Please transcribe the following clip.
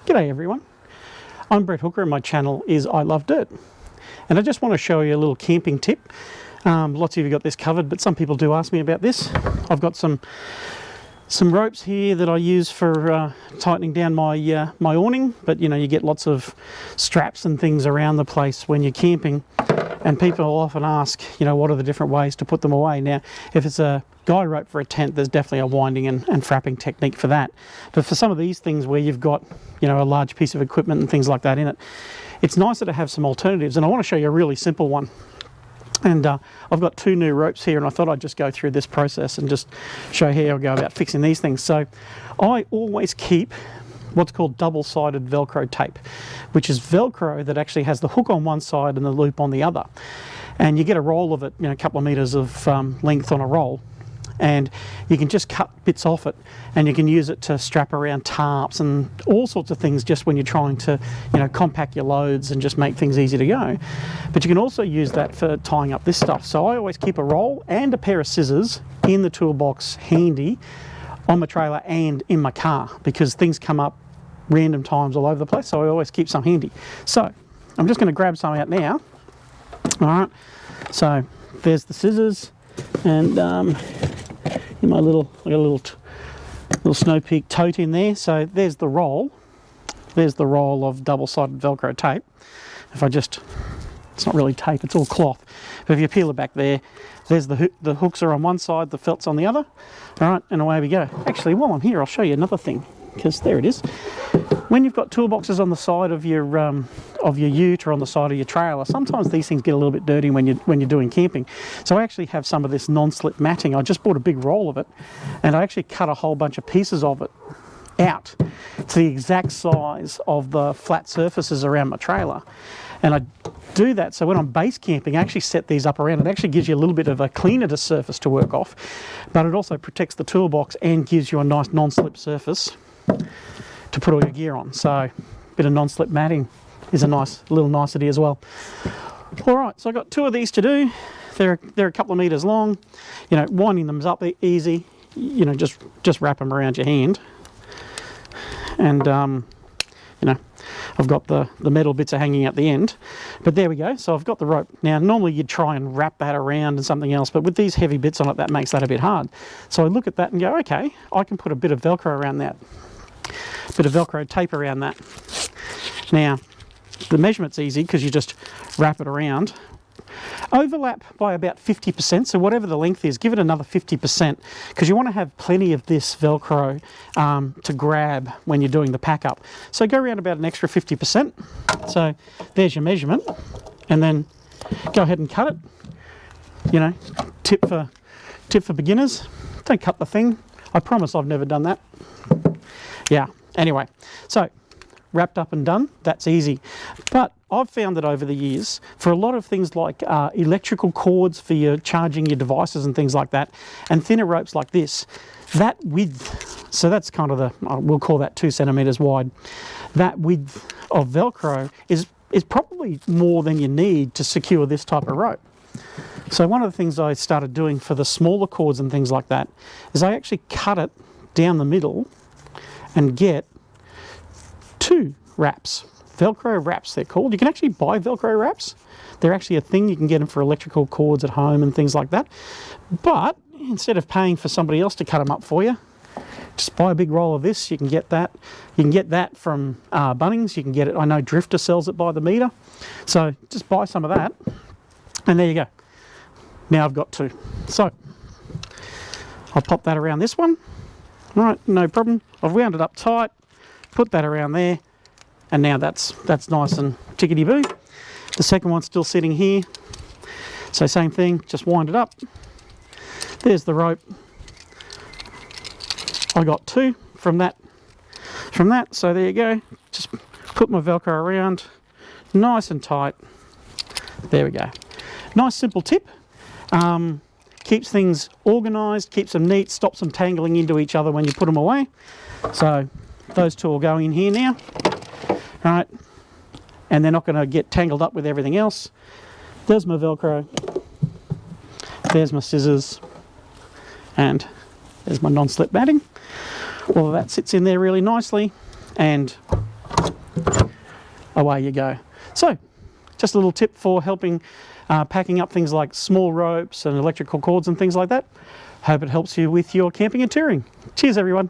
G'day everyone, I'm Brett Hooker and my channel is I Love Dirt, and I just want to show you a little camping tip. Lots of you got this covered, but some people do ask me about this. I've got some ropes here that I use for tightening down my my awning, but you know, you get lots of straps and things around the place when you're camping, and people often ask, you know, what are the different ways to put them away. Now, if it's a guy rope for a tent, there's definitely a winding and frapping technique for that. But for some of these things where you've got, you know, a large piece of equipment and things like that in it, it's nicer to have some alternatives. And I want to show you a really simple one. And I've got two new ropes here, and I thought I'd just go through this process and just show how I go about fixing these things. So I always keep what's called double-sided Velcro tape, which is Velcro that actually has the hook on one side and the loop on the other. And you get a roll of it, you know, a couple of meters of length on a roll, and you can just cut bits off it, and you can use it to strap around tarps and all sorts of things just when you're trying to, you know, compact your loads and just make things easy to go. But you can also use that for tying up this stuff. So I always keep a roll and a pair of scissors in the toolbox handy on my trailer and in my car, because things come up random times all over the place, so I always keep some handy. So I'm just going to grab some out now. All right, so there's the scissors, and in my little, I got a little Snow Peak tote in there. So there's the roll. There's the roll of double-sided Velcro tape. If I just, it's not really tape, it's all cloth. But if you peel it back there, there's the hooks are on one side, the felt's on the other. All right, and away we go. Actually, while I'm here, I'll show you another thing, because there it is. When you've got toolboxes on the side of your ute or on the side of your trailer, sometimes these things get a little bit dirty when you're doing camping. So I actually have some of this non-slip matting. I just bought a big roll of it, and I actually cut a whole bunch of pieces of it out to the exact size of the flat surfaces around my trailer. And I do that so when I'm base camping, I actually set these up around. It actually gives you a little bit of a cleaner surface to work off, but it also protects the toolbox and gives you a nice non-slip surface to put all your gear on. So a bit of non-slip matting is a nice little nicety as well. All right, so I've got two of these to do. They're a couple of meters long. You know, winding them up easy. You know, just wrap them around your hand, and you know, I've got the metal bits are hanging at the end. But there we go. So I've got the rope. Now, normally you'd try and wrap that around and something else, but with these heavy bits on it, that makes that a bit hard. So I look at that and go, okay, I can put a bit of Velcro around that. Bit of Velcro tape around that. Now, the measurement's easy because you just wrap it around. Overlap by about 50%, so whatever the length is, give it another 50%, because you want to have plenty of this Velcro to grab when you're doing the pack up. So go around about an extra 50%. So there's your measurement, and then go ahead and cut it. You know, tip for beginners, don't cut the thing. I promise I've never done that. Yeah, anyway, so wrapped up and done, that's easy. But I've found that over the years, for a lot of things like electrical cords for your charging your devices and things like that, and thinner ropes like this, that width, so that's kind of the, we'll call that 2 centimeters wide, that width of Velcro is probably more than you need to secure this type of rope. So one of the things I started doing for the smaller cords and things like that is I actually cut it down the middle and get 2 wraps. Velcro wraps, they're called. You can actually buy Velcro wraps. They're actually a thing. You can get them for electrical cords at home and things like that. But instead of paying for somebody else to cut them up for you, just buy a big roll of this. You can get that. You can get that from Bunnings. You can get it, I know Drifter sells it by the meter. So just buy some of that, and there you go. Now I've got 2. So I'll pop that around this one. All right, no problem. I've wound it up tight, put that around there, and now that's nice and tickety-boo. The second one's still sitting here. So same thing, just wind it up. There's the rope. I got 2 from that. So there you go. Just put my Velcro around, nice and tight. There we go. Nice simple tip. Keeps things organised, keeps them neat, stops them tangling into each other when you put them away. So those 2 will go in here now. All right, and they're not going to get tangled up with everything else. There's my Velcro, there's my scissors, and there's my non-slip matting. All of that sits in there really nicely, and away you go. So, just a little tip for helping packing up things like small ropes and electrical cords and things like that. Hope it helps you with your camping and touring. Cheers, everyone.